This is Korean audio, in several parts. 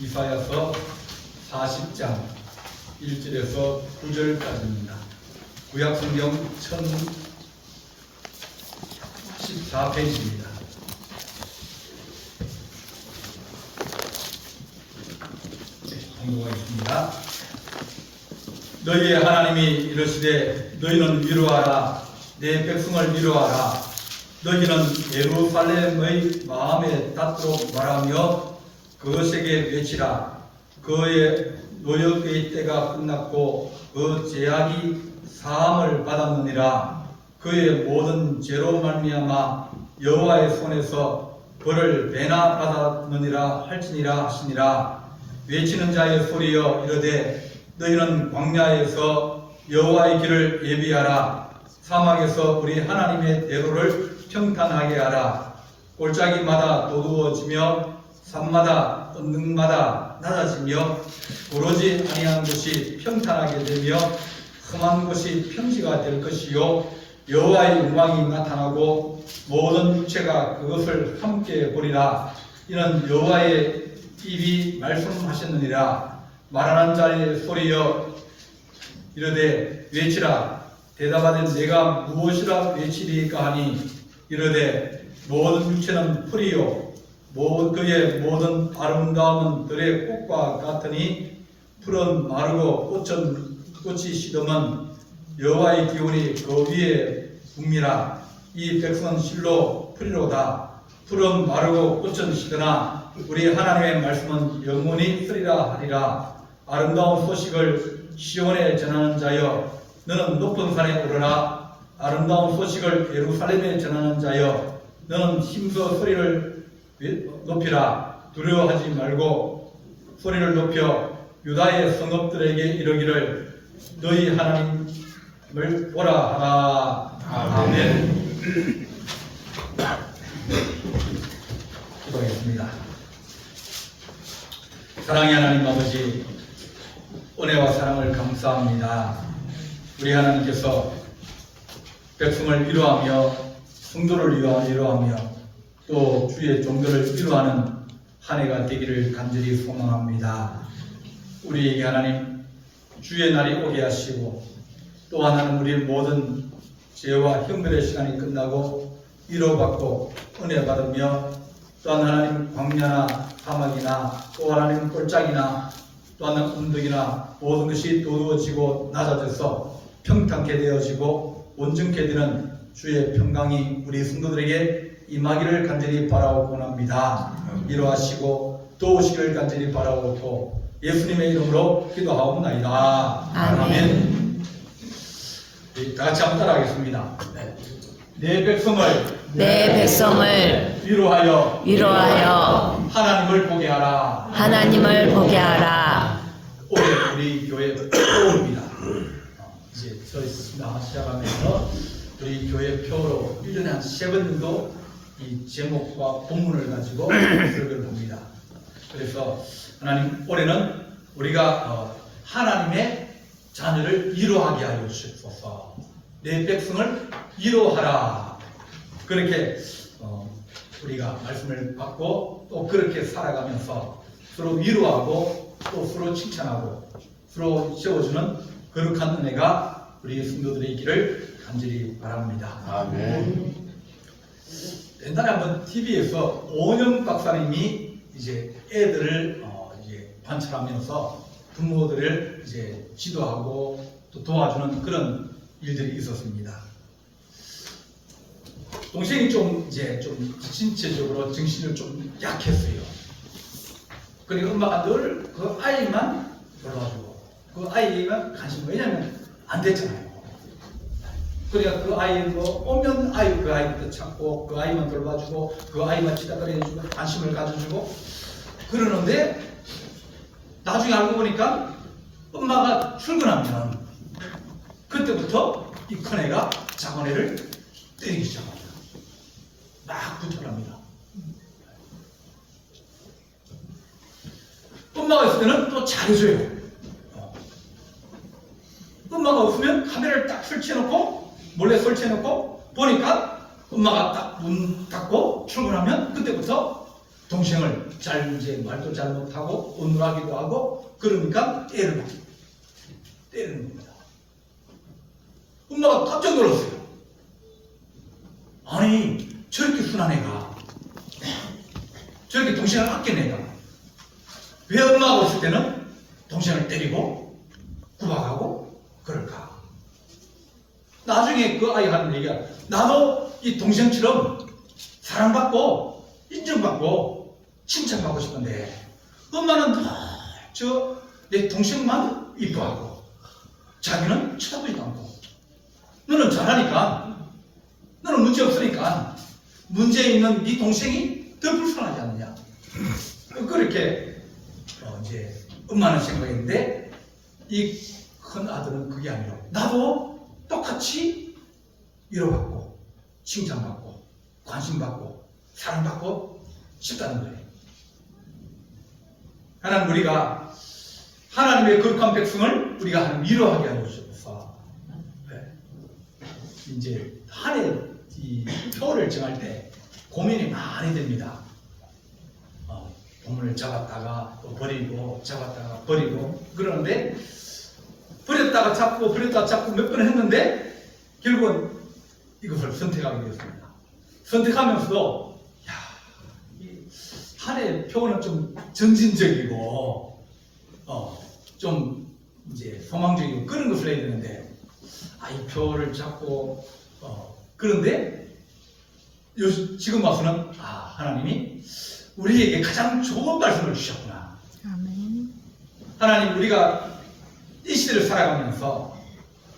이사야서 40장 1절에서 9절까지입니다. 구약성경 1014페이지입니다. 공부하겠습니다. 너희의 하나님이 이르시되 너희는 위로하라. 내 백성을 위로하라. 너희는 예루살렘의 마음에 닿도록 말하며 그것에게 외치라. 그의 노역의 때가 끝났고 그 죄악이 사함을 받았느니라. 그의 모든 죄로 말미암아 여호와의 손에서 벌을 배나 받았느니라 할지니라 하시니라. 외치는 자의 소리여 이르되 너희는 광야에서 여호와의 길을 예비하라. 사막에서 우리 하나님의 대로를 평탄하게 하라. 골짜기마다 도두어지며 산마다 언덕마다 낮아지며 고르지 아니한 곳이 평탄하게 되며 험한 곳이 평지가 될 것이요 여호와의 영광이 나타나고 모든 육체가 그것을 함께 보리라. 이는 여호와의 입이 말씀하셨느니라. 말하는 자의 소리여 이르되 외치라. 대답하되 내가 무엇이라 외치리까 하니 이르되 모든 육체는 풀이요 그의 모든 아름다움은 들의 꽃과 같으니 풀은 마르고 꽃이 시듬은 여호와의 기운이 그 위에 붐이라. 이 백성은 실로 풀이로다. 풀은 마르고 꽃은 시드나 우리 하나님의 말씀은 영원히 쓰리라 하리라. 아름다운 소식을 시온에 전하는 자여 너는 높은 산에 오르라. 아름다운 소식을 예루살렘에 전하는 자여 너는 힘써 소리를 높이라. 두려워하지 말고 소리를 높여 유다의 성읍들에게 이르기를 너희 하나님을 보라 하라. 아멘. 기도하겠습니다. 사랑의 하나님 아버지, 은혜와 사랑을 감사합니다. 우리 하나님께서 백성을 위로하며 성도를 위로하며 또 주의 종들을 위로하는 한 해가 되기를 간절히 소망합니다. 우리에게 하나님 주의 날이 오게 하시고 또 하나는 우리의 모든 죄와 형벌의 시간이 끝나고 위로받고 은혜 받으며 또한 하나님 광야나 사막이나 또 하나님 골짜기나 또 하나님 언덕이나 모든 것이 도두어지고 낮아져서 평탄케 되어지고 온전케 되는 주의 평강이 우리 성도들에게 임하기를 간절히 바라고 원합니다. 위로하시고 도우시기를 간절히 바라고 예수님의 이름으로 기도하옵나이다. 아멘. 다 같이 한번 따라하겠습니다. 내 백성을 위로하여 하나님을 보게 하라. 올해 우리 교회 표입니다. 이제 저희 시작하면서 우리 교회 표로 1년에 한 3번 정도 이 제목과 본문을 가지고 설교를 봅니다. 그래서 하나님 올해는 우리가 하나님의 자녀를 위로하게 하여 주옵소서. 내 백성을 위로하라. 그렇게 우리가 말씀을 받고 또 그렇게 살아가면서 서로 위로하고 또 서로 칭찬하고 서로 세워주는 거룩한 은혜가 우리 성도들의 있기를 간절히 바랍니다. 아멘. 옛날에 한번 TV에서 오은영 박사님이 이제 애들을 이제 관찰하면서 부모들을 이제 지도하고 또 도와주는 그런 일들이 있었습니다. 동생이 좀 신체적으로 정신을 좀 약했어요. 그러니까 엄마가 늘 그 아이만 돌봐주고 그 아이만 관심, 왜냐면 안 됐잖아요. 그러니까 그 아이 오면 그 아이부터 찾고 그 아이만 돌봐주고 그 아이만 치다거려주고 관심을 가져주고 그러는데 나중에 알고 보니까 엄마가 출근하면 그때부터 이 큰애가 작은애를 때리기 시작합니다. 막 구타합니다. 엄마가 있을 때는 또 잘해줘요. 엄마가 없으면 카메라를 딱 설치해놓고 몰래 설치해놓고 보니까 엄마가 딱 문 닫고 출근하면 그때부터 동생을 잘 이제 말도 잘 못하고 온누하기도 하고 그러니까 때리는 겁니다. 엄마가 깜짝 놀랐어요. 아니 저렇게 순한 애가 저렇게 동생을 아끼는 애가 왜 엄마가 없을 때는 동생을 때리고 구박하고 그럴까? 나중에 그 아이가 하는 얘기가 나도 이 동생처럼 사랑받고 인정받고 칭찬받고 싶은데 엄마는 늘 저 내 동생만 이뻐하고 자기는 쳐다보지도 않고 너는 잘하니까 너는 문제 없으니까 문제 있는 네 동생이 더 불쌍하지 않느냐 그렇게 이제 엄마는 생각했는데 이 큰 아들은 그게 아니라 나도 똑같이 위로받고 칭찬받고 관심받고 사랑받고 싶다는 거예요. 하나님 우리가 하나님의 거룩한 백성을 우리가 하나님 위로하게 하여 주셔서 이제 한 해 이 표를 정할 때 고민이 많이 됩니다. 보물을 잡았다가 또 버리고 잡았다가 버리고 그러는데 버렸다가 잡고 버렸다가 잡고 몇 번 했는데 결국은 이것을 선택하게 되었습니다. 선택하면서도 한 해 표는 좀 정신적이고 좀 이제 소망적이고 그런 것을 해야 되는데 이 표를 잡고 그런데 지금 와서는 하나님이 우리에게 가장 좋은 말씀을 주셨구나. 아멘. 하나님 우리가 이 시대를 살아가면서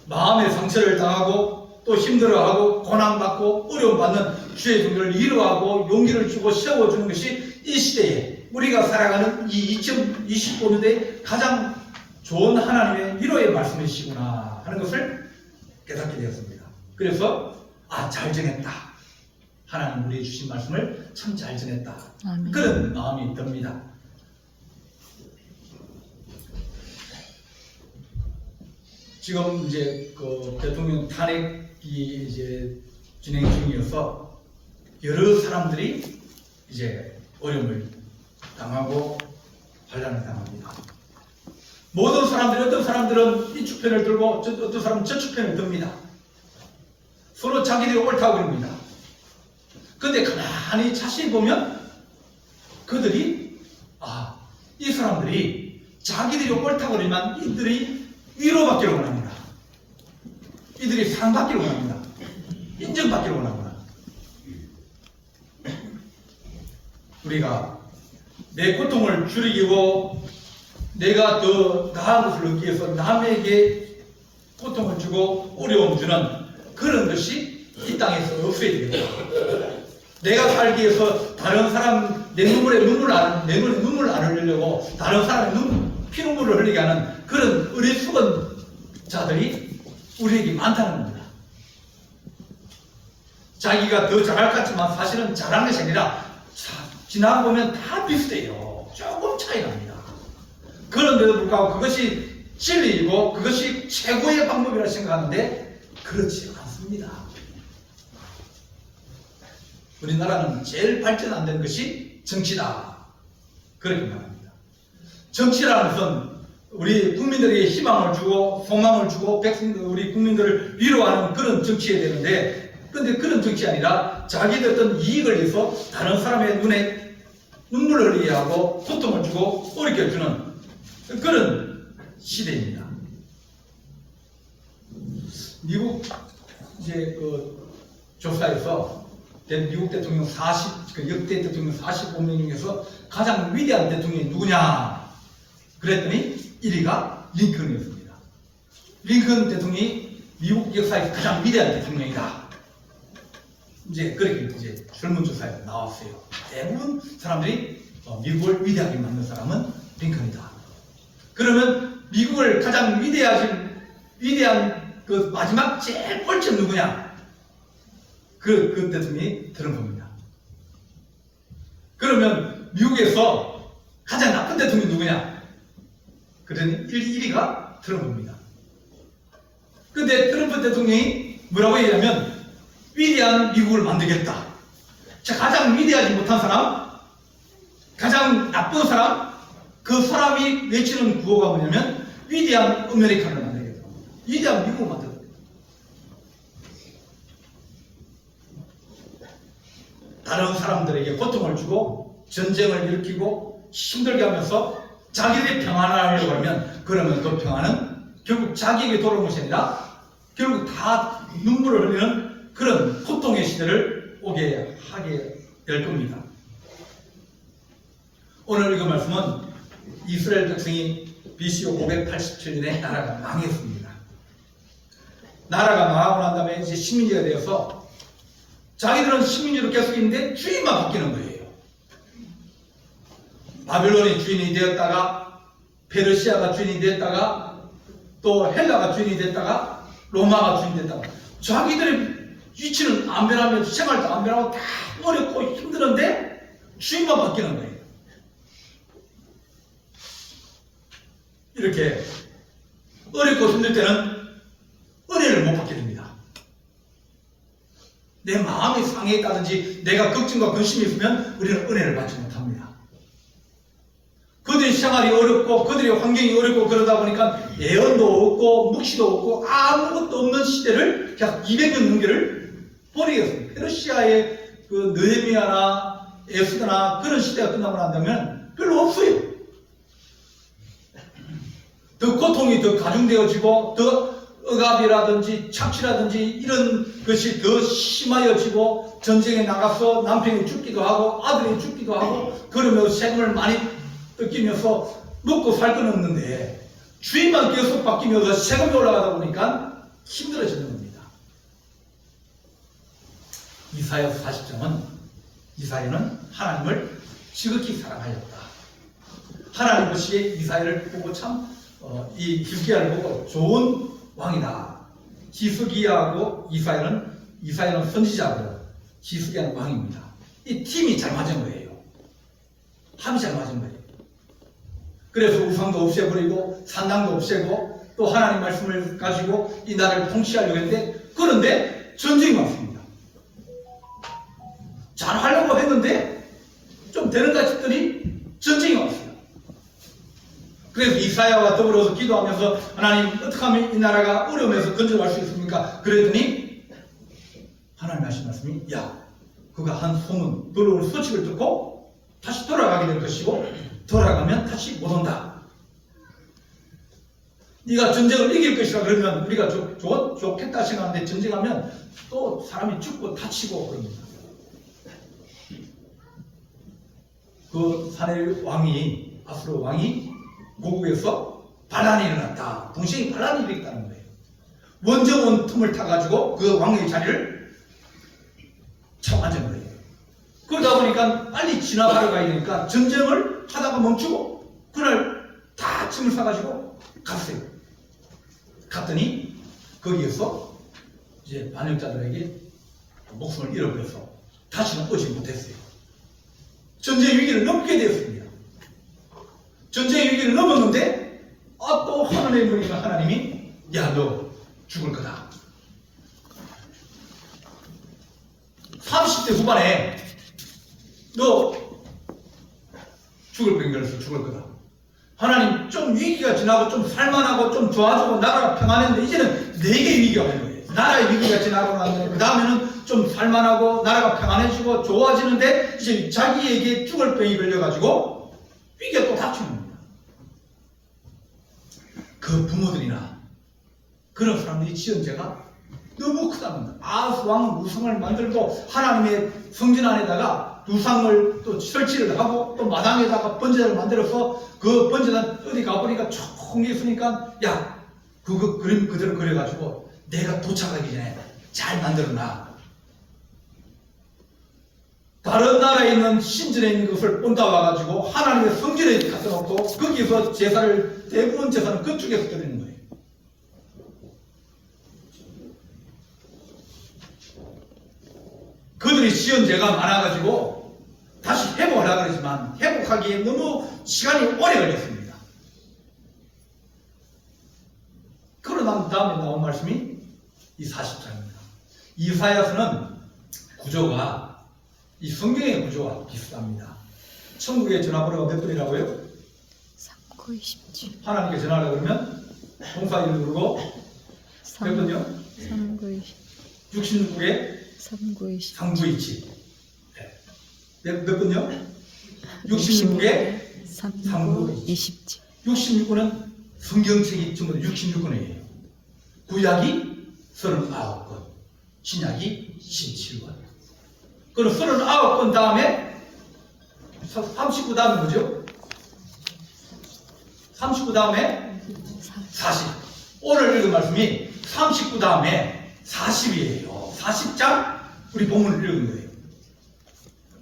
마음의 상처를 당하고 또 힘들어하고 고난받고 어려움받는 주의 종들을 위로하고 용기를 주고 세워주는 것이 이 시대에 우리가 살아가는 이 2025년대에 가장 좋은 하나님의 위로의 말씀이시구나 하는 것을 깨닫게 되었습니다. 그래서 잘 정했다. 하나님 우리에게 주신 말씀을 참 잘 전했다. 아멘. 그런 마음이 듭니다. 지금 이제 그 대통령 탄핵이 이제 진행 중이어서 여러 사람들이 이제 어려움을 당하고 환난을 당합니다. 모든 사람들이 어떤 사람들은 이쪽 편을 들고 어떤 사람은 저쪽 편을 듭니다. 서로 자기들이 옳다고 그럽니다. 근데 가만히 자세히 보면 그들이 이 사람들이 자기들이 옳다고 그러지만 이들이 위로받기를 원합니다. 이들이 사랑받기를 원합니다. 인정받기를 원합니다. 우리가 내 고통을 줄이고 내가 더 나은 것을 얻기 위해서 남에게 고통을 주고 어려움 주는 그런 것이 이 땅에서 없어야 됩니다. 내가 살기 위해서 다른 사람 내 눈물에 눈물 안 흘리려고 다른 사람의 피눈물을 흘리게 하는 그런 어리석은 자들이 우리에게 많다는 겁니다. 자기가 더 잘할 것 같지만 사실은 잘한 것이 아니라 지나보면 다 비슷해요. 조금 차이 납니다. 그런데도 불구하고 그것이 진리이고 그것이 최고의 방법이라 생각하는데 그렇지 않습니다. 우리나라는 제일 발전 안 된 것이 정치다. 그렇게 말합니다. 정치라는 것은 우리 국민들에게 희망을 주고 소망을 주고 우리 국민들을 위로하는 그런 정치해야 되는데 그런데 그런 정치 아니라 자기들 어떤 이익을 위해서 다른 사람의 눈에 눈물을 흘리게 하고 고통을 주고 어렵게 주는 그런 시대입니다. 미국 이제 그 조사에서 미국 대통령 역대 대통령 45명 중에서 가장 위대한 대통령이 누구냐? 그랬더니 1위가 링컨이었습니다. 링컨 대통령이 미국 역사에서 가장 위대한 대통령이다. 이제 그렇게 이제 설문조사에 나왔어요. 대부분 사람들이 미국을 위대하게 만든 사람은 링컨이다. 그러면 미국을 가장 위대한 그 마지막 제일 꼴찌 누구냐? 그 대통령이 트럼프입니다. 그러면 미국에서 가장 나쁜 대통령이 누구냐? 그러니 1위가 트럼프입니다. 근데 트럼프 대통령이 뭐라고 얘기하면 위대한 미국을 만들겠다. 자, 가장 위대하지 못한 사람 가장 나쁜 사람, 그 사람이 외치는 구호가 뭐냐면 위대한 아메리카를 만들겠다. 위대한 미국을 만들겠다. 다른 사람들에게 고통을 주고 전쟁을 일으키고 힘들게 하면서 자기들이 평안하려고 하면 그러면 그 평안은 결국 자기에게 돌아오는 것이 아니라 결국 다 눈물을 흘리는 그런 고통의 시대를 오게 하게 될 겁니다. 오늘 읽은 말씀은 이스라엘 백성이 BC 587년에 나라가 망했습니다. 나라가 망하고 난 다음에 이제 식민지가 되어서 자기들은 식민지로 계속 있는데 주인만 바뀌는 거예요. 바빌론이 주인이 되었다가 페르시아가 주인이 됐다가 또 헬라가 주인이 됐다가 로마가 주인이 됐다가 자기들의 위치는 안 변하면 생활도 안 변하고 다 어렵고 힘드는데 주인만 바뀌는 거예요. 이렇게 어렵고 힘들 때는 은혜를 못 받게 됩니다. 내 마음이 상해있다든지 내가 걱정과 근심이 있으면 우리는 은혜를 받지 못합니다. 그들의 생활이 어렵고 그들의 환경이 어렵고 그러다 보니까 예언도 없고 묵시도 없고 아무것도 없는 시대를 계속 200년 넘게를 보내겠습니다. 페르시아의 그 느헤미야나 에스더나 그런 시대가 끝나고 난다면 별로 없어요. 더 고통이 더 가중되어지고 더 억압이라든지 착취라든지 이런 것이 더 심하여지고 전쟁에 나가서 남편이 죽기도 하고 아들이 죽기도 하고 그러면서 세금을 많이 뜯기면서 먹고 살 건 없는데 주인만 계속 바뀌면서 세금이 올라가다 보니까 힘들어지는 겁니다. 이사야 40장은 이사야는 하나님을 지극히 사랑하였다. 하나님 보시기에 이사야를 보고 참 이 히스기야를 보고 좋은 왕이다. 히스기야하고 이사야는 선지자고 히스기야는 왕입니다. 이 팀이 잘 맞은 거예요. 합이 잘 맞은 거예요. 그래서 우상도 없애버리고 산당도 없애고 또 하나님 말씀을 가지고 이 나라를 통치하려고 했는데 그런데 전쟁이 왔습니다. 잘 하려고 했는데 좀 되는 것 싶더니 전쟁이 왔어요. 그래서 이사야와 더불어서 기도하면서 하나님 어떻게 하면 이 나라가 어려움에서 건져갈 수 있습니까? 그랬더니 하나님 하신 말씀이 야 그가 한 소문 더러운 소식을 듣고 다시 돌아가게 될 것이고 돌아가면 다시 못 온다. 네가 전쟁을 이길 것이라 그러면 우리가 좋겠다 생각하는데 전쟁하면 또 사람이 죽고 다치고 그럽니다. 그 사내 왕이 아수르 왕이 고국에서 반란이 일어났다. 동시에 반란이 일어났다는 거예요. 원정원 틈을 타가지고 그 왕의 자리를 차지한 거예요. 그러다 보니까 빨리 진압하러 가야 되니까 전쟁을 하다가 멈추고 그날 다 짐을 싸가지고 갔어요. 갔더니 거기에서 이제 반역자들에게 목숨을 잃어버려서 다시는 오지 못했어요. 전쟁 위기를 넘게 되었습니다. 전쟁 위기를 넘었는데 또 하나님의 보니까 하나님이 야 너 죽을 거다. 30대 후반에 너 죽을 거니까 죽을 거다. 하나님 좀 위기가 지나고 좀 살만하고 좀 좋아지고 나라가 평안했는데 이제는 내게 위기가 오는 거예요. 나라의 위기가 지나고 나면 그 다음에는 좀 살만하고 나라가 평안해지고 좋아지는데 이제 자기에게 죽을 병이 걸려가지고 위기가 또 닥치는 겁니다. 그 부모들이나 그런 사람들이 지은 죄가 너무 크다는 거예요. 아하스 왕은 우상을 만들고 하나님의 성전 안에다가 우상을 또 설치를 하고 또 마당에다가 번제단을 만들어서 그 번제단 어디 가보니까 조금 있으니까 야 그거 그림 그대로 그려가지고 내가 도착하기 전에 잘 만들어놔. 다른 나라에 있는 신전에 있는 것을 온다 와가지고 하나님의 성전에 갖다 놓고 거기서 제사를 대부분 제사는 그쪽에서 드리는 거예요. 그들이 지은 죄가 많아가지고 다시 회복하려고 그러지만 회복하기에 너무 시간이 오래 걸렸습니다. 그러고 난 다음에 나온 말씀이 이 40장입니다. 이사야서는 구조가 이 성경의 구조와 비슷합니다. 천국의 전화번호가 몇 번이라고요? 3927. 하나님께 전화하려고 그러면 동사1 누르고 몇 번요? 3920. 66국에 3920. 3927. 몇 번요? 66국에 3927. 66권은 성경책이 전부 66권이에요. 구약이 39권, 신약이 17권. 그럼 39권 다음에 39 다음에 뭐죠? 39 다음에 40. 오늘 읽은 말씀이 39 다음에 40이에요. 40장 우리 본문을 읽은 거예요.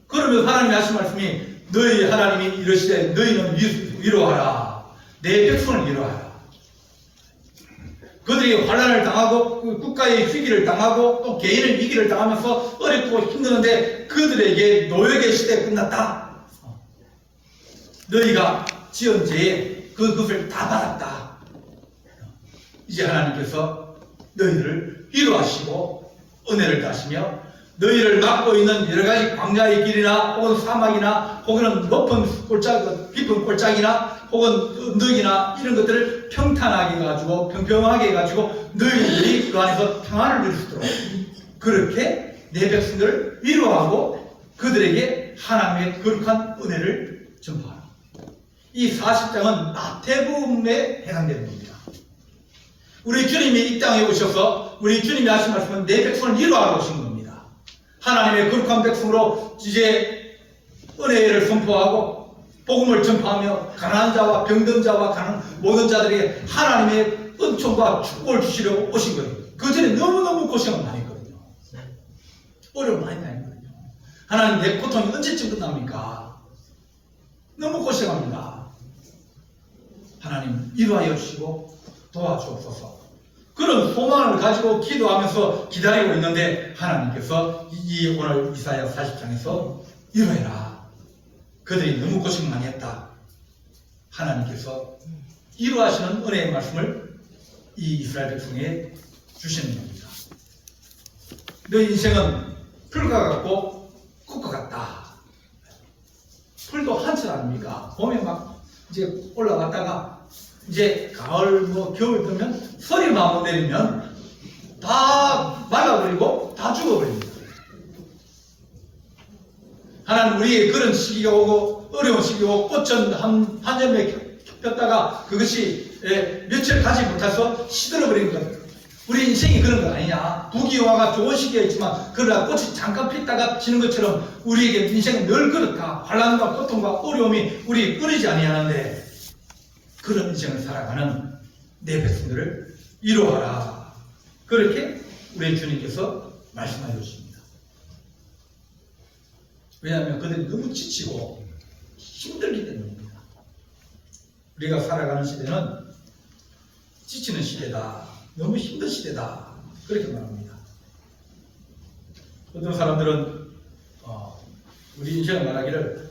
그러면 하나님이 하신 말씀이 너희 하나님이 이러시되 너희는 위로하라. 내 백성을 위로하라. 그들이 환난을 당하고 국가의 위기를 당하고 또 개인의 위기를 당하면서 어렵고 힘드는데 그들에게 노역의 시대가 끝났다. 너희가 지은 죄에 그것을 다 받았다. 이제 하나님께서 너희를 위로하시고 은혜를 다시며 너희를 막고 있는 여러 가지 광야의 길이나 혹은 사막이나 혹은 높은 골짜기, 깊은 골짜기나 혹은 언덕이나 이런 것들을 평탄하게 해가지고 평평하게 해가지고 너희들이 그 안에서 평안을 누릴 수 있도록 그렇게 내 백성들을 위로하고 그들에게 하나님의 거룩한 은혜를 전파하라. 이 40장은 마태복음에 해당되는 겁니다. 우리 주님이 이 땅에 오셔서 우리 주님이 하신 말씀은 내 백성을 위로하러 오신 겁니다. 하나님의 거룩한 백성으로 이제 은혜를 선포하고 복음을 전파하며 가난한 자와 병든 자와 모든 자들에게 하나님의 은총과 축복을 주시려고 오신 거예요. 그 전에 너무너무 고생을 많이 했거든요. 어려움 많이 당했거든요. 하나님 내 고통이 언제쯤 끝납니까? 너무 고생합니다. 하나님 위로하여 주시고 도와주옵소서. 그런 소망을 가지고 기도하면서 기다리고 있는데 하나님께서 오늘 이사야 40장에서 위로해라. 그들이 너무 고생 많이 했다. 하나님께서 위로하시는 은혜의 말씀을 이 이스라엘 백성에 주시는 겁니다. 너 인생은 풀과 같고 꽃과 같다. 풀도 한철 아닙니까? 봄에 막 이제 올라갔다가 이제 가을 겨울 되면 설이 마음 내리면 다 말라버리고 다 죽어버립니다. 하나님 우리의 그런 시기가 오고 어려운 시기가 오고 꽃은 한 점에 폈다가 그것이 며칠 가지 못해서 시들어버리는 것. 우리 인생이 그런 거 아니냐. 부귀영화가 좋은 시기가 있지만 그러나 꽃이 잠깐 폈다가 지는 것처럼 우리에게 인생은 늘 그렇다. 환난과 고통과 어려움이 우리 끊이지 아니하는데 그런 인생을 살아가는 내 백성들을 위로하라. 그렇게 우리 주님께서 말씀하여 주십니다. 왜냐하면 그들이 너무 지치고 힘들기 때문입니다. 우리가 살아가는 시대는 지치는 시대다. 너무 힘든 시대다. 그렇게 말합니다. 어떤 사람들은 우리 인생을 말하기를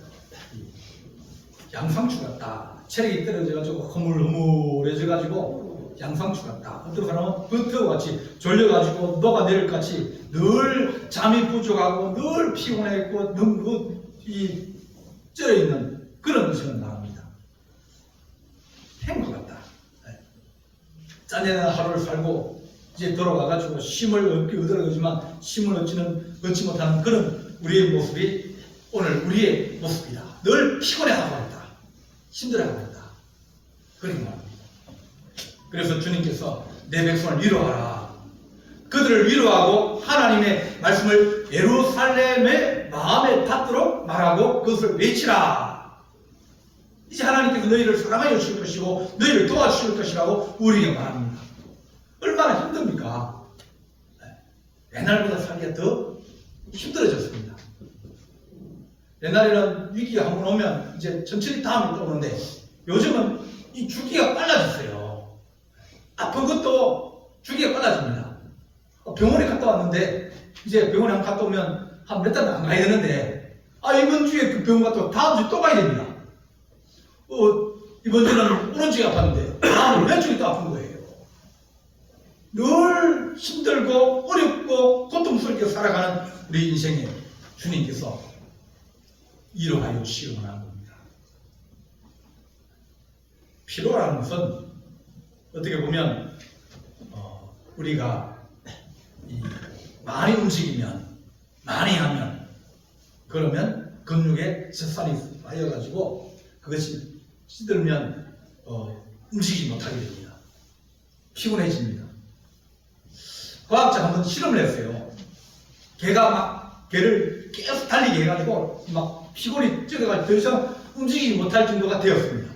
양상추 같다. 체력이 떨어져가지고 허물허물해져가지고 양상추 같다. 어떤 사람은 버터같이 졸려가지고 녹아내릴 같이 늘 잠이 부족하고 늘 피곤했고 너무 쪄있는 그런 인생을 말합니다. 행복 같다. 짠해는 하루를 살고 이제 돌아가가지고 쉼을 얻으려지만 쉼을 얻지 못하는 그런 우리의 모습이 오늘 우리의 모습이다. 늘 피곤해하고 있다. 힘들어하고 있다. 그렇게 말합니다. 그래서 주님께서 내 백성을 위로하라. 그들을 위로하고 하나님의 말씀을 예루살렘의 마음에 닿도록 말하고 그것을 외치라. 이제 하나님께서 너희를 사랑하여 주실 것이고 너희를 도와주실 것이라고 우리에게 말합니다. 얼마나 힘듭니까? 옛날보다 살기가 더 힘들어졌습니다. 옛날에는 위기가 한번 오면 이제 천천히 다음이 또 오는데 요즘은 이 주기가 빨라졌어요. 아픈 것도 주기가 빨라집니다. 병원에 갔다 왔는데 이제 병원에 한 번 갔다 오면 한 몇 달 안 가야 되는데 이번 주에 그 병원 갔다 다음 주에 또 가야 됩니다. 이번 주는 오른쪽이 아팠는데 다음은 왼쪽이 또 아픈 거예요. 늘 힘들고 어렵고 고통스럽게 살아가는 우리 인생에 주님께서 위로하여 주시기 원하는 겁니다. 피로라는 것은 어떻게 보면 우리가 많이 움직이면, 많이 하면, 그러면 근육에 젖살이 쌓여가지고 그것이 시들면 움직이지 못하게 됩니다. 피곤해집니다. 과학자가 한번 실험을 했어요. 개를 계속 달리게 해가지고 막 피곤이 쪄가지고 더 이상 움직이지 못할 정도가 되었습니다.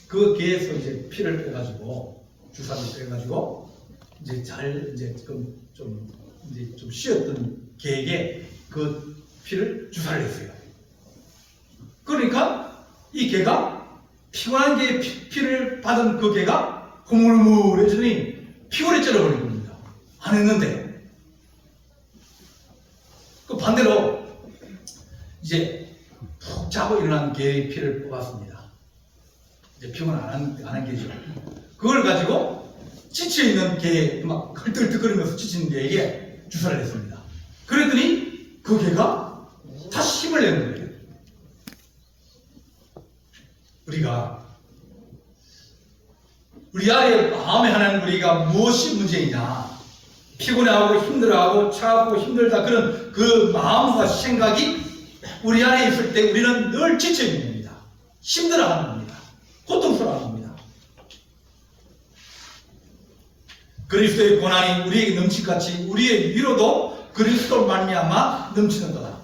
그 개에서 이제 피를 빼가지고 주사를 빼가지고 이제 좀 쉬었던 개에게 그 피를 주사를 했어요. 그러니까 이 개가 피곤한 개의 피를 받은 그 개가 흐물흐물해지더니 피곤에 쩔어버린 겁니다. 안 했는데. 그 반대로 이제 푹 자고 일어난 개의 피를 뽑았습니다. 이제 피곤 안 한 개죠. 그걸 가지고 지쳐있는 개에 막 헐떡헐떡거리면서 지치는 개에게 주사를 했습니다. 그랬더니 그 개가 다시 힘을 내는 거예요. 우리가 우리 아이의 마음에 하나는 우리가 무엇이 문제이냐, 피곤해하고 힘들어하고 차갑고 힘들다 그런 그 마음과 생각이 우리 안에 있을 때 우리는 늘 지쳐있는 겁니다. 힘들어하는 겁니다. 고통스러워하는 겁니다. 그리스도의 고난이 우리에게 넘칠같이 우리의 위로도 그리스도로 말미암아 넘치는 거다.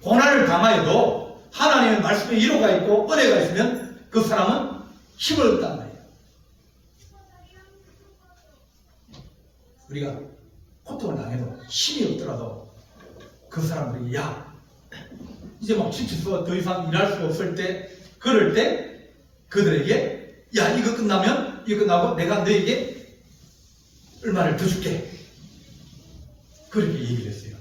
고난을 당하여도 하나님의 말씀에 위로가 있고 은혜가 있으면 그 사람은 힘을 얻단 말이에요. 우리가 고통을 당해도 힘이 없더라도 그 사람들이 이제 막 지쳐서 더 이상 일할 수 없을 때, 그럴 때 그들에게 이거 끝나고 내가 너에게 얼마를 더 줄게, 그렇게 얘기를 했어요.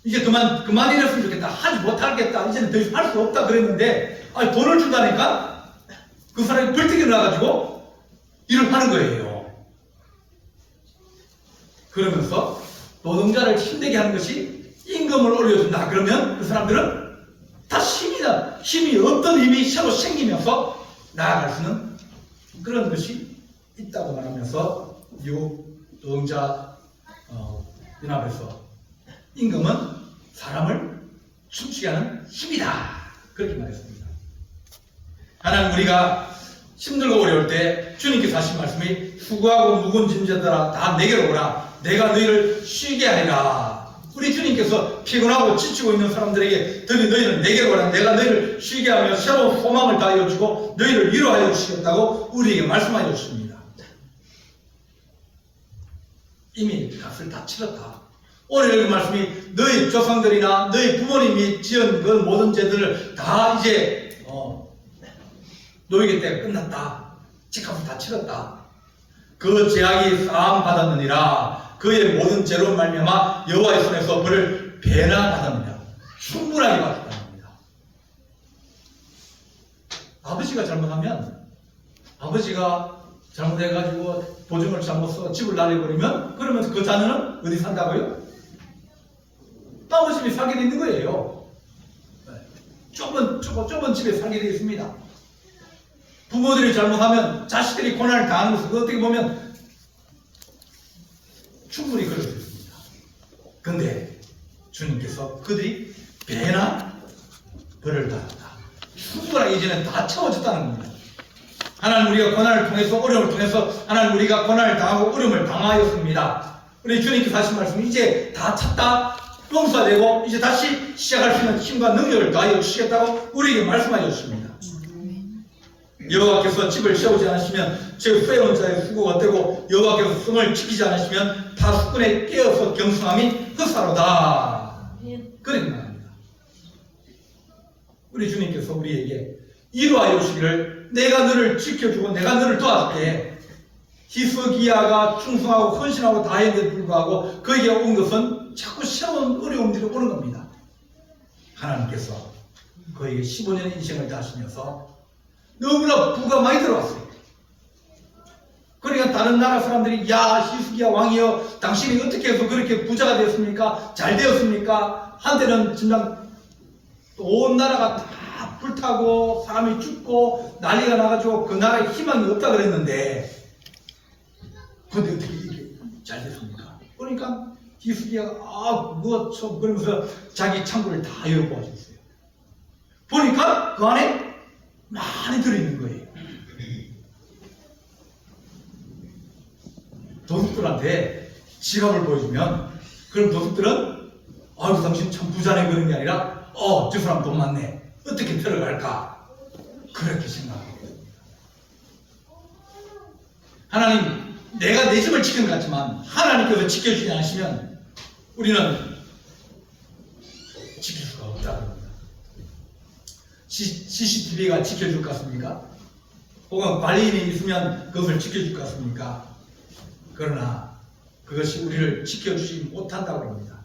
이제 그만 일했으면 좋겠다, 하지 못하겠다, 이제는 더 이상 할 수 없다 그랬는데 돈을 준다니까 그 사람이 벌떡 일어나가지고 일을 하는 거예요. 그러면서 노동자를 힘들게 하는 것이 임금을 올려준다 그러면 그 사람들은 다 힘이 없던 힘이 새로 생기면서 나아갈 수 있는 그런 것이 있다고 말하면서 미국 노동자 연합에서 임금은 사람을 춤추게 하는 힘이다 그렇게 말했습니다. 하나님, 우리가 힘들고 어려울 때 주님께서 하신 말씀이 수고하고 무거운 짐자들아 다 내게로 오라, 내가 너희를 쉬게 하리라. 우리 주님께서 피곤하고 지치고 있는 사람들에게 너희는 내게로 오라, 내가 너희를 쉬게 하며 새로운 소망을 다하여 주고 너희를 위로하여 주시겠다고 우리에게 말씀하여 주십니다. 이미 값을 다 치렀다. 오늘 읽은 말씀이 너희 조상들이나 너희 부모님이 지은 그 모든 죄들을 다 이제 너에게 때가 끝났다. 집값을 다 치렀다. 그 죄악이 사함 받았느니라. 그의 모든 죄로 말미암아 여호와의 손에서 그를 배나 받았느니라. 충분하게 받았다는 겁니다. 아버지가 잘못하면, 아버지가 잘못해가지고 보증을 잘못 써 집을 날려버리면, 그러면 그 자녀는 어디 산다고요? 아버지 집에 살게 돼 있는 거예요. 좁은 집에 살게 되어 있습니다. 부모들이 잘못하면 자식들이 고난을 당하는 것은 어떻게 보면 충분히 그럴 수 있습니다. 근데 주님께서 그들이 배나 벌을 받았다. 충분하게 이제는 다 채워졌다는 겁니다. 하나님, 우리가 고난을 통해서, 어려움을 통해서 하나님, 우리가 고난을 당하고 어려움을 당하였습니다. 우리 주님께서 하신 말씀, 이제 다 찼다, 용서되고 이제 다시 시작할 수 있는 힘과 능력을 다하여 주시겠다고 우리에게 말씀하여 주십니다. 여호와께서 집을 세우지 않으시면 제 세운 자의 수고가 되고, 여호와께서 성을 지키지 않으시면 파수꾼에 깨어서 경성함이 흑사로다. 그렇게 말합니다. 우리 주님께서 우리에게 이루하여 주시기를, 내가 너를 지켜주고 내가 너를 도와줄게. 히스기야가 충성하고 헌신하고 다 했는데 불구하고 그에게 온 것은 자꾸 새로운 어려움들이 오는 겁니다. 하나님께서 그에게 15년의 인생을 다시면서 너무나 부가 많이 들어왔어요. 그러니까 다른 나라 사람들이 히스기야 왕이여, 당신이 어떻게 해서 그렇게 부자가 되었습니까? 잘 되었습니까? 한때는 진짜 온 나라가 다 불타고 사람이 죽고 난리가 나가지고 그 나라에 희망이 없다 그랬는데 근데 어떻게 이게 잘 됐습니까? 그러니까 기스기야가 그러면서 자기 창고를 다 열어보아줬어요. 보니까 그 안에 많이 들어있는 거예요. 도둑들한테 지갑을 보여주면 그럼 도둑들은 아유 당신 참 부자네 그런 게 아니라 저 사람 돈 많네 어떻게 들어갈까 그렇게 생각하고 있습니다. 하나님 내가 내 집을 지킨 것 같지만 하나님께서 지켜주지 않으시면 우리는 지킬 수가 없다고 합니다. CCTV가 지켜줄 것 같습니까? 혹은 관리인이 있으면 그것을 지켜줄 것 같습니까? 그러나 그것이 우리를 지켜주지 못한다고 합니다.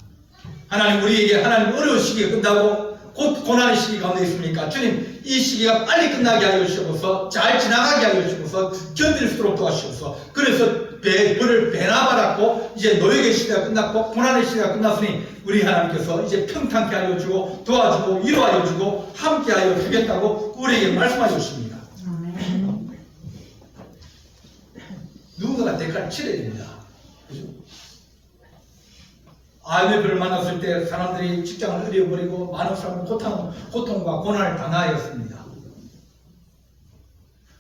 하나님 우리에게 하나님 어려운 시기가 끝나고 곧 고난의 시기 가운데 있습니까? 주님 이 시기가 빨리 끝나게 하여 주시옵소서 잘 지나가게 하여 주시옵소서 견딜 수 있도록 도와주시옵소서 그래서 벌을 배나 받았고 이제 노역의 시대가 끝났고 고난의 시대가 끝났으니 우리 하나님께서 이제 평탄케 하여 주고 도와주고 위로하여 주고 함께 하여 주겠다고 우리에게 말씀하여 주십니다. 누군가가 대가를 치러야 됩니다. 그죠? IMF를 만났을 때 사람들이 직장을 잃어버리고 많은 사람은 고통과 고난을 당하였습니다.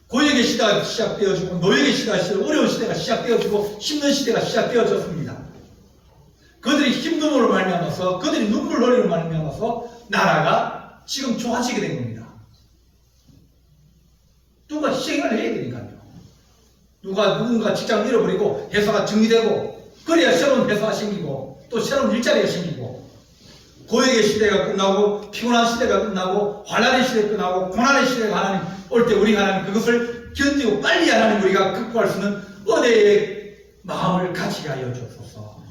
고역의 시대가 시작되어지고 노역의 시대가 어려운 시대가 시작되어지고 힘든 시대가 시작되어졌습니다. 그들이 힘듦으로 말미암아서 그들이 눈물 흘리로 말미암아서 나라가 지금 좋아지게 된 겁니다. 누가 희생을 해야 되니까요. 누군가 직장을 잃어버리고 회사가 정리되고 그래야 새로운 회사가 생기고 또 새로운 일자리가 생기고 고역의 시대가 끝나고 피곤한 시대가 끝나고 환난의 시대가 끝나고 고난의 시대가 하나님 올 때 우리 하나님 그것을 견디고 빨리 하나님 우리가 극복할 수 있는 은혜의 마음을 가지게 하여 주옵소서.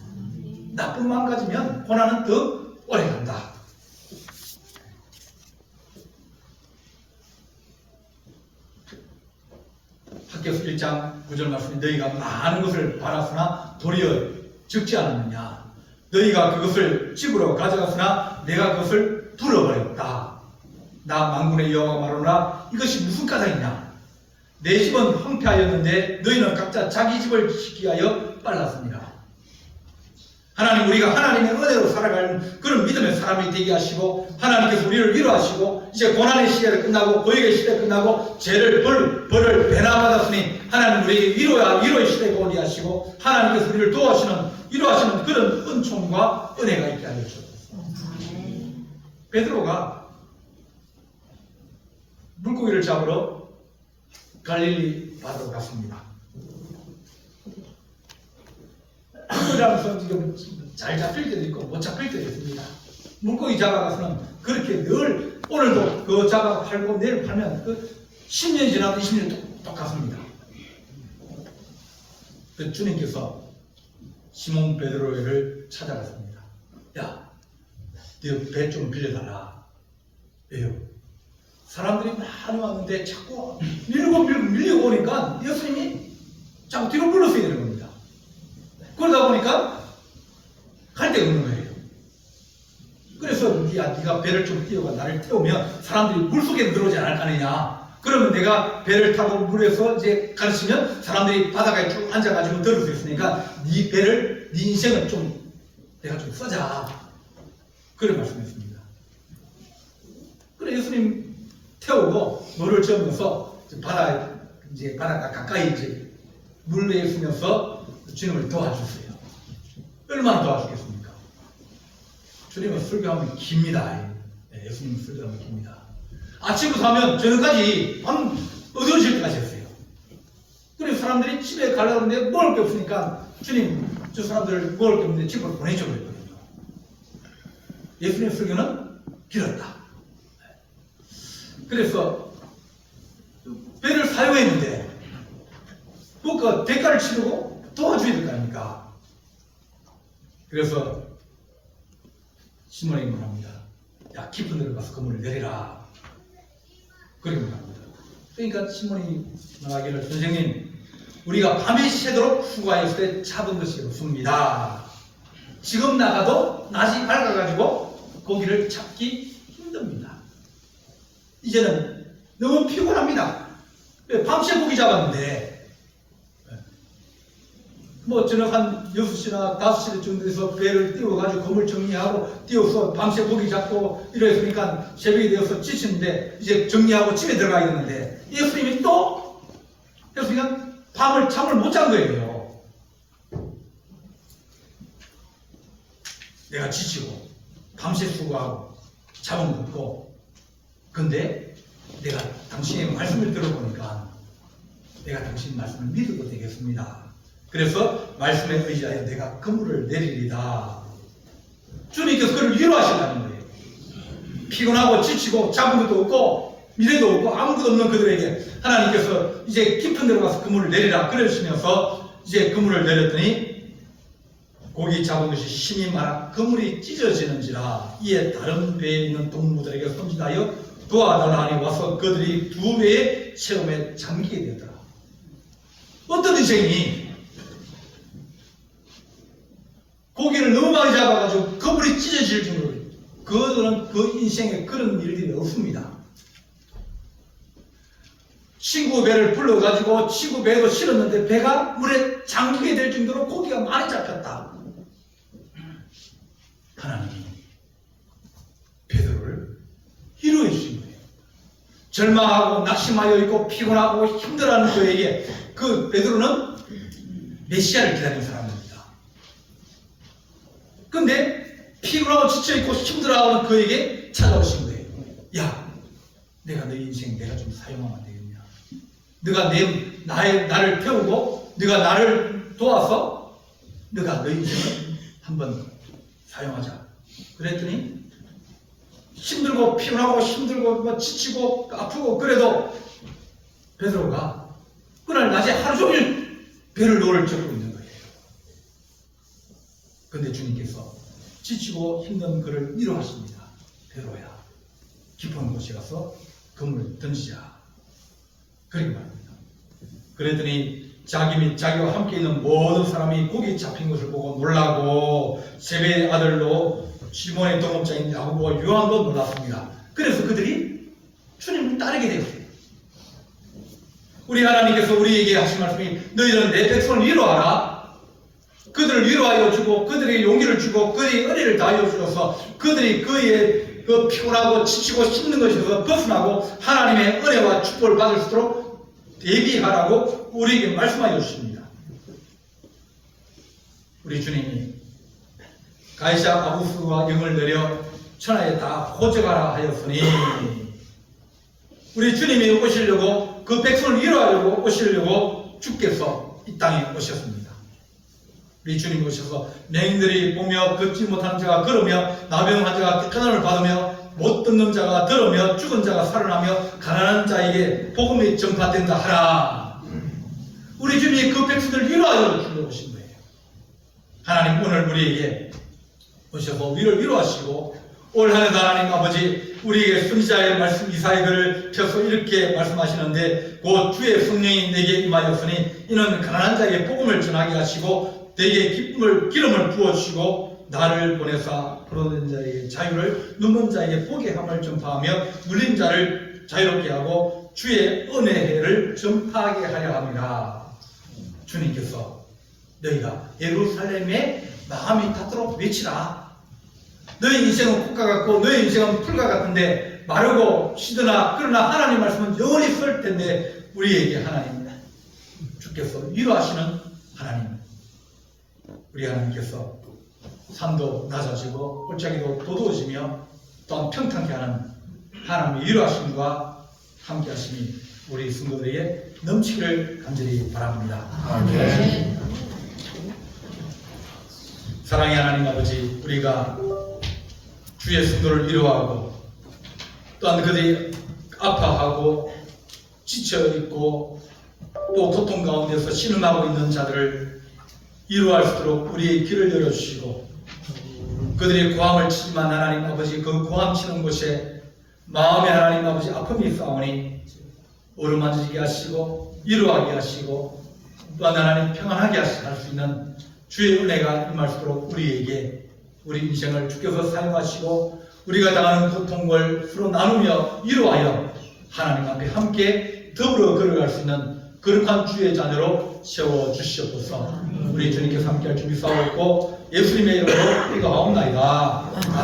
나쁜 마음 가지면 고난은 더 오래 간다. 학교에서 1장 9절 말씀이 너희가 많은 것을 받았으나 도리어 적지 않았느냐. 너희가 그것을 집으로 가져갔으나 내가 그것을 불어버렸다. 나 만군의 여호와가 말하노라 이것이 무슨 까닭이냐. 내 집은 황폐하였는데 너희는 각자 자기 집을 지키기 위하여 빨랐습니다. 하나님 우리가 하나님의 은혜로 살아가는 그런 믿음의 사람이 되게 하시고 하나님께서 우리를 위로하시고 이제 고난의 시대가 끝나고 고역의 시대가 끝나고 죄를 벌을 배나 받았으니 하나님 우리에게 위로의 시대가 오게 하시고 하나님께서 우리를 위로하시는 그런 은총과 은혜가 있게 하여 주옵소서. 베드로가 물고기를 잡으러 갈릴리 바다로 갔습니다. 물고기라면서 지금 잘 잡힐 때도 있고 못 잡힐 때도 있습니다. 물고기 잡아가서는 그렇게 늘 오늘도 그 잡아 팔고 내일 팔면 그 10년 지나도 20년 똑같습니다. 그 주님께서 시몬 베드로를 찾아갔습니다. 야, 네 배 좀 빌려달라. 왜요? 사람들이 많이 왔는데 자꾸 밀고 오니까 예수님이 자꾸 뒤로 물러서야 되는 겁니다. 그러다 보니까 갈 데가 없는 거예요. 그래서 네가 배를 좀 띄워가 나를 태우면 사람들이 물속에 들어오지 않을 거 아니냐. 그러면 내가 배를 타고 물에서 이제 가르치면 사람들이 바닷가에 쭉 앉아가지고 들을 수 있으니까 네 인생을 좀 내가 좀 써자. 그런 말씀했습니다. 그래 예수님 태우고 노를 저으면서 바닷가 가까이 이제 물에 있으면서 주님을 도와주세요. 얼마나 도와주겠습니까? 주님은 설교하면 깁니다. 예수님은 설교하면 깁니다. 아침부터 하면 저녁까지 어두워질 때까지 했어요. 그래서 사람들이 집에 가려고 하는데 먹을 게 없으니까 주님 저 사람들 먹을 게 없는데 집으로 보내줘 그랬거든요. 예수님의 설교는 길었다. 그래서 배를 사용했는데 그 대가를 치르고 도와줘야 될 거 아닙니까? 그래서 시몬에게 말합니다. 야, 깊은 데로 가서 그물을 내리라. 그렇게 말합니다. 그러니까 시몬이 말하기를 선생님 우리가 밤이 새도록 수고하였을 때 잡은 것이 없습니다. 지금 나가도 낮이 밝아가지고 고기를 잡기 힘듭니다. 이제는 너무 피곤합니다. 밤새 고기 잡았는데 뭐 저녁 한 6시나 5시 정도에서 배를 띄워가지고 건물 정리하고 띄워서 밤새 고기 잡고 이랬으니까 새벽이 되어서 지치는데 이제 정리하고 집에 들어가야겠는데 예수님이 또 예수님이 밤을 잠을 못 잔 거예요. 내가 지치고 밤새 수고하고 잠은 없고 근데 내가 당신의 말씀을 들어보니까 내가 당신 말씀을 믿어도 되겠습니다. 그래서 말씀에 의지하여 내가 그물을 내리리다. 주님께서 그를 위로하시려는 거예요. 피곤하고 지치고 잡은 것도 없고 미래도 없고 아무것도 없는 그들에게 하나님께서 이제 깊은 데로 가서 그물을 내리라 그러시면서 이제 그물을 내렸더니 고기 잡은 것이 힘이 많아 그물이 찢어지는지라 이에 다른 배에 있는 동무들에게 손짓하여 도와달라 하니 와서 그들이 두 배의 체험에 잠기게 되더라. 어떤 인생이 고기를 너무 많이 잡아가지고 그물이 찢어질 정도로 그들은 그 인생에 그런 일들이 없습니다. 친구 배를 불러가지고 친구 배도 실었는데 배가 물에 잠기게 될 정도로 고기가 많이 잡혔다. 하나님이 베드로를 위로해 주신 거예요. 절망하고 낙심하여 있고 피곤하고 힘들어하는 그에게 그 베드로는 메시아를 기다리는 사람입니다. 근데 피곤하고 지쳐있고 힘들어하는 그에게 찾아오신 거예요. 야, 내가 너희 인생 내가 좀 사용하면 안 되겠냐? 네가 나를 태우고 네가 나를 도와서 네가 너희 인생을 한번 사용하자. 그랬더니 힘들고 피곤하고 힘들고 뭐 지치고 아프고 그래도 베드로가 그날 낮에 하루 종일 배를 노를 젓고 있는 거예요. 근데 주님께서 지치고 힘든 그를 위로하십니다. 베드로야, 깊은 곳에 가서 그물을 던지자. 그렇게 말합니다. 그랬더니 자기 및 자기와 함께 있는 모든 사람이 고기 잡힌 것을 보고 놀라고 세베의 아들로 시몬의 동업자인 야고보와 요한도 놀랐습니다. 그래서 그들이 주님을 따르게 되었어요. 우리 하나님께서 우리에게 하신 말씀이 너희는 내 백성을 위로하라. 그들을 위로하여 주고 그들에게 용기를 주고 그들에게 은혜를 다하여 주셔서 그들이 그의 그 피곤하고 지치고 힘든 것에서 벗어나고 하나님의 은혜와 축복을 받을 수 있도록 대비하라고 우리에게 말씀하여 주십니다. 우리 주님이 가이사 아부스와 영을 내려 천하에 다 호적하라 하였으니 우리 주님이 오시려고 그 백성을 위로하려고 오시려고 주께서 이 땅에 오셨습니다. 우리 주님 오셔서 맹인들이 보며 걷지 못하는 자가 걸으며 나병한 자가 깨끗함을 받으며 못 듣는 자가 들으며 죽은 자가 살아나며 가난한 자에게 복음이 전파된다 하라. 우리 주님이 그 백성들을 위로하여 주려고 오신 거예요. 하나님 오늘 우리에게 오셔서 우리를 위로하시고 올 한해도 하나님 아버지 우리에게 선지자의 말씀 이사야를 펴서 이렇게 말씀하시는데 곧 주의 성령이 내게 임하였으니 이는 가난한 자에게 복음을 전하게 하시고 내게 기름을 부어주시고 나를 보내사 포로된 자에게 자유를 눈먼 자에게 보게 함을 전파하며 눌린 자를 자유롭게 하고 주의 은혜를 전파하게 하려 합니다. 주님께서 너희가 예루살렘에 마음이 닿도록 외치라. 너희 인생은 국가 같고 너희 인생은 풀과 같은데 마르고 시드나 그러나 하나님 말씀은 영원히 설 텐데 우리에게 하나님 주께서 위로하시는 하나님 우리 하나님께서 산도 낮아지고 골짜기도 도도해지며 또한 평탄케 하는 하나님의 위로하심과 함께 하심이 우리 성도들에게 넘치기를 간절히 바랍니다. 아멘. 사랑의 하나님 아버지 우리가 주의 성도를 위로하고 또한 그들이 아파하고 지쳐있고 또 고통 가운데서 신음하고 있는 자들을 위로할 수 있도록 우리의 길을 열어주시고 그들이 고함을 치지만 하나님 아버지 그 고함 치는 곳에 마음에 하나님 아버지 아픔이 있사오니 어루만지게 하시고 위로하게 하시고 또한 하나님 평안하게 할 수 있는 주의 은혜가 임할 수 있도록 우리에게 우리 인생을 주께서 사용하시고 우리가 당하는 고통을 서로 나누며 위로하여 하나님 앞에 함께 더불어 걸어갈 수 있는 거룩한 주의 자녀로 세워주시옵소서. 우리 주님께서 함께할 준비 싸웠고 예수님의 이름으로 이거하옵나이다.